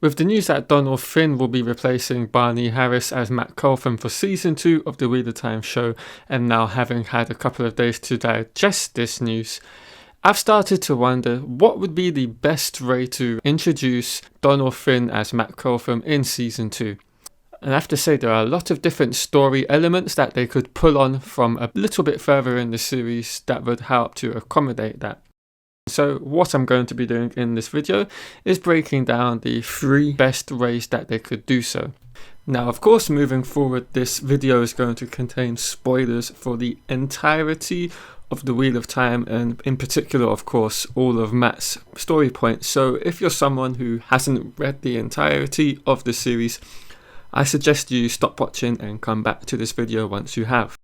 With the news that Donald Finn will be replacing Barney Harris as Matt Coltham for Season 2 of the Wheel of Time show, and now having had a couple of days to digest this news, I've started to wonder what would be the best way to introduce Donald Finn as Matt Coltham in Season 2. And I have to say there are a lot of different story elements that they could pull on from a little bit further in the series that would help to accommodate that. So what I'm going to be doing in this video is breaking down the 3 best ways that they could do so. Now, of course, moving forward, this video is going to contain spoilers for the entirety of the Wheel of Time, and in particular, of course, all of Matt's story points. So if you're someone who hasn't read the entirety of the series, I suggest you stop watching and come back to this video once you have.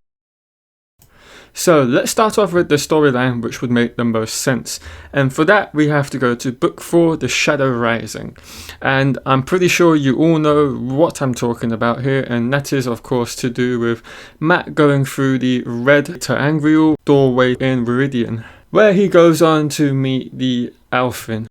So let's start off with the storyline which would make the most sense, and for that we have to go to Book 4, The Shadow Rising, and I'm pretty sure you all know what I'm talking about here, and that is of course to do with Matt going through the red ter'angreal doorway in Viridian, where he goes on to meet the Aelfinn.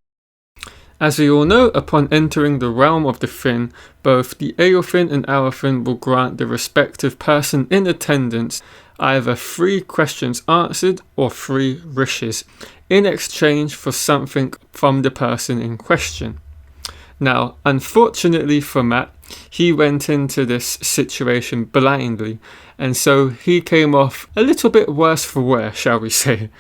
As we all know, upon entering the realm of the Finn, both the Eowyn and Aelfinn will grant the respective person in attendance either 3 questions answered or 3 wishes, in exchange for something from the person in question. Now, unfortunately for Matt, he went into this situation blindly, and so he came off a little bit worse for wear, shall we say.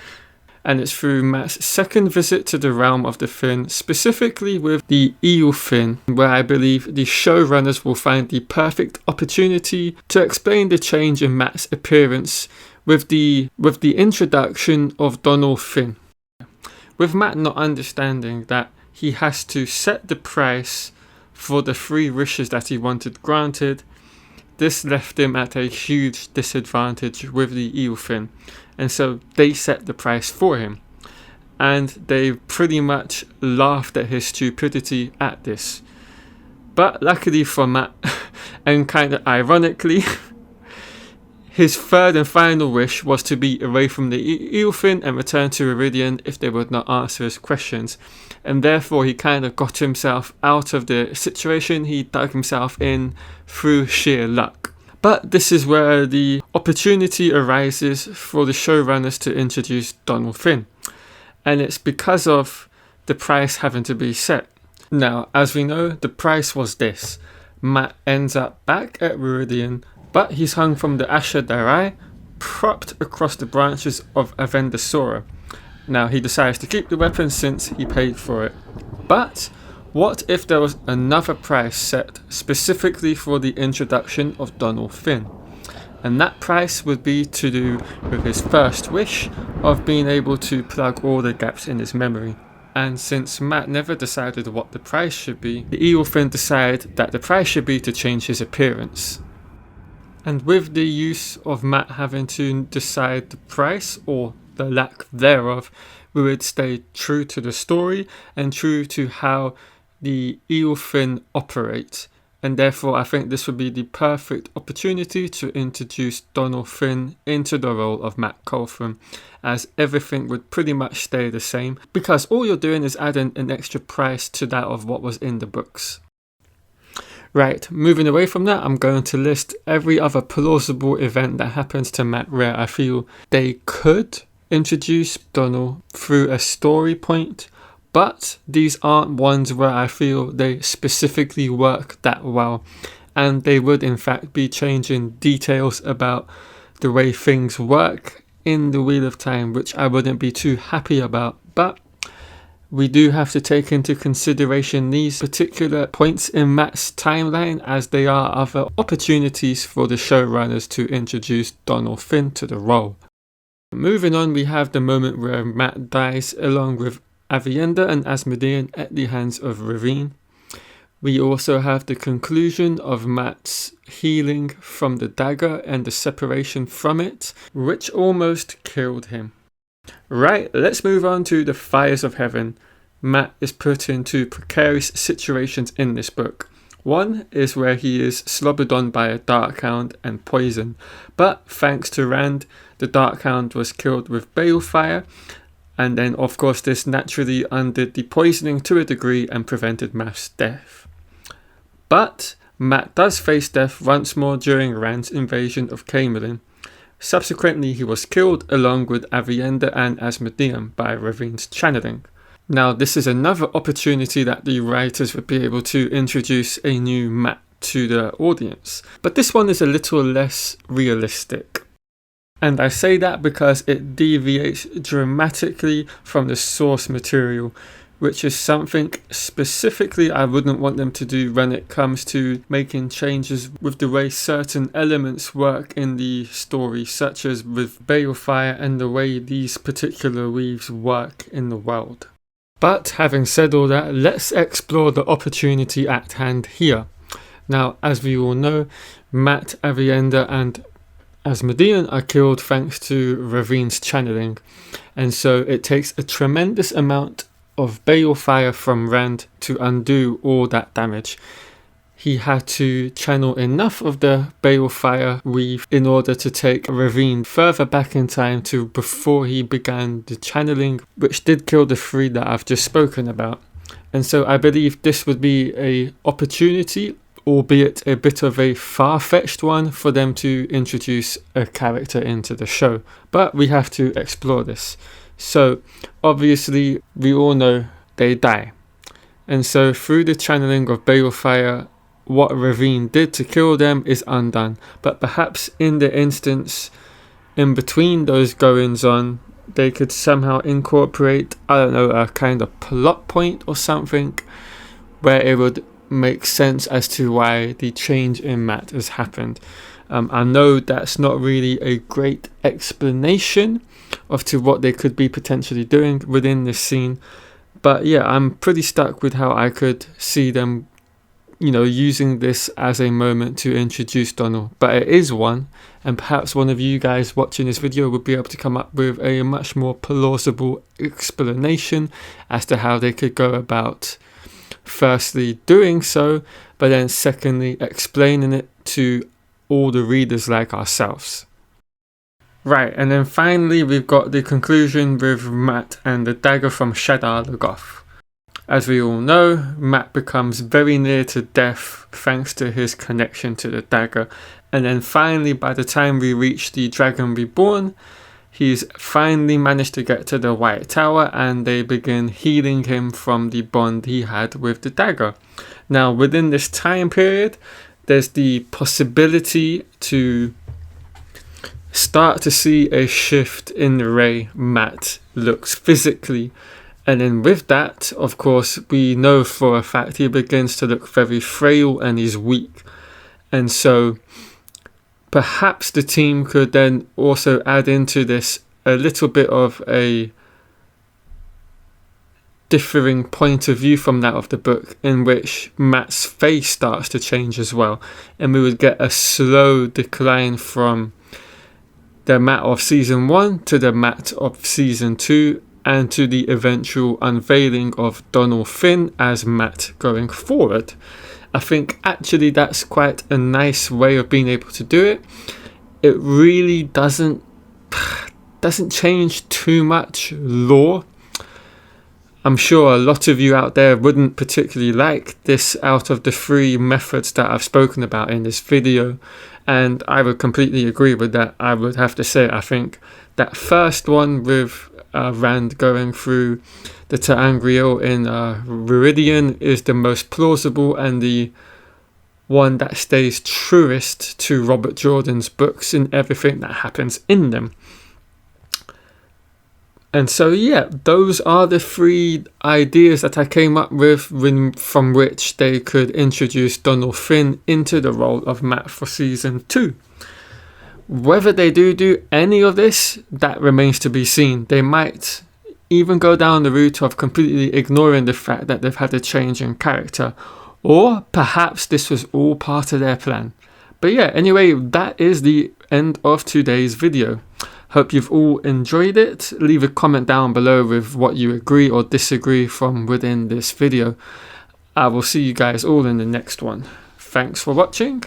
And it's through Matt's second visit to the realm of the Finn, specifically with the Eowyn, where I believe the showrunners will find the perfect opportunity to explain the change in Matt's appearance with the introduction of Donald Finn. With Matt not understanding that he has to set the price for the 3 wishes that he wanted granted, this left him at a huge disadvantage with the Eowyn, and so they set the price for him, and they pretty much laughed at his stupidity at this. But luckily for Matt, and kind of ironically, his third and final wish was to be away from the Eowyn and return to Viridian if they would not answer his questions, and therefore he kind of got himself out of the situation he dug himself in through sheer luck. But this is where the opportunity arises for the showrunners to introduce Donald Finn, and it's because of the price having to be set. Now, as we know, the price was this: Matt ends up back at Viridian, but he's hung from the Asher Darai, propped across the branches of Avenda Sora. Now, he decides to keep the weapon since he paid for it. But what if there was another price set specifically for the introduction of Donald Finn? And that price would be to do with his first wish of being able to plug all the gaps in his memory. And since Matt never decided what the price should be, the Eowyn decided that the price should be to change his appearance. And with the use of Matt having to decide the price, or the lack thereof, we would stay true to the story and true to how the Eowyn operate, and therefore I think this would be the perfect opportunity to introduce Donald Finn into the role of Matt Coltham, as everything would pretty much stay the same, because all you're doing is adding an extra price to that of what was in the books. Right, moving away from that, I'm going to list every other plausible event that happens to Matt where I feel they could introduce Donald through a story point, but these aren't ones where I feel they specifically work that well, and they would in fact be changing details about the way things work in the Wheel of Time, which I wouldn't be too happy about. But we do have to take into consideration these particular points in Matt's timeline, as they are other opportunities for the showrunners to introduce Donald Finn to the role. Moving on, we have the moment where Matt dies along with Aviendha and Asmodean at the hands of Ravine. We also have the conclusion of Matt's healing from the dagger and the separation from it, which almost killed him. Right, let's move on to the Fires of Heaven. Matt is put into precarious situations in this book. One is where he is slobbered on by a Darkhound and poisoned, but thanks to Rand, the Darkhound was killed with balefire, and then of course this naturally undid the poisoning to a degree and prevented Matt's death. But Mat does face death once more during Rand's invasion of Caemlyn. Subsequently, he was killed along with Aviendha and Asmodean by Ravine's channeling. Now, this is another opportunity that the writers would be able to introduce a new Mat to the audience, but this one is a little less realistic. And I say that because it deviates dramatically from the source material, which is something specifically I wouldn't want them to do when it comes to making changes with the way certain elements work in the story, such as with Balefire and the way these particular weaves work in the world. But having said all that, let's explore the opportunity at hand here. Now, as we all know, Mat, Aviendha and Asmodean are killed thanks to Ravine's channeling, and so it takes a tremendous amount of Balefire from Rand to undo all that damage. He had to channel enough of the Balefire weave in order to take Ravine further back in time to before he began the channeling, which did kill the 3 that I've just spoken about. And so I believe this would be an opportunity, albeit a bit of a far-fetched one, for them to introduce a character into the show. But we have to explore this. So obviously we all know they die. And so through the channeling of Balefire, what Ravine did to kill them is undone. But perhaps in the instance in between those goings on, they could somehow incorporate, I don't know, a kind of plot point or something where it would make sense as to why the change in Mat has happened. I know that's not really a great explanation of to what they could be potentially doing within this scene, but yeah, I'm pretty stuck with how I could see them, using this as a moment to introduce Donal. But it is one, and perhaps one of you guys watching this video would be able to come up with a much more plausible explanation as to how they could go about firstly doing so, but then secondly explaining it to all the readers like ourselves. Right, and then finally we've got the conclusion with Mat and the dagger from Shadar Logoth. As we all know, Mat becomes very near to death thanks to his connection to the dagger, and then finally by the time we reach the Dragon Reborn, he's finally managed to get to the White Tower and they begin healing him from the bond he had with the dagger. Now within this time period, there's the possibility to start to see a shift in the way Mat looks physically, and then with that, of course, we know for a fact he begins to look very frail and he's weak, and so perhaps the team could then also add into this a little bit of a differing point of view from that of the book, in which Mat's face starts to change as well, and we would get a slow decline from the Mat of season 1 to the Mat of season 2 and to the eventual unveiling of Donal Finn as Mat going forward. I think actually that's quite a nice way of being able to do it. It really doesn't change too much lore. I'm sure a lot of you out there wouldn't particularly like this out of the 3 methods that I've spoken about in this video, and I would completely agree with that. I would have to say I think that first one with Rand going through the Ter'angreal in Rhuidean is the most plausible and the one that stays truest to Robert Jordan's books and everything that happens in them. And so yeah, those are the 3 ideas that I came up with from which they could introduce Donal Finn into the role of Mat for season 2. Whether they do any of this, that remains to be seen. They might even go down the route of completely ignoring the fact that they've had a change in character, or perhaps this was all part of their plan. But yeah, anyway, that is the end of today's video. Hope you've all enjoyed it. Leave a comment down below with what you agree or disagree from within this video. I will see you guys all in the next one. Thanks for watching.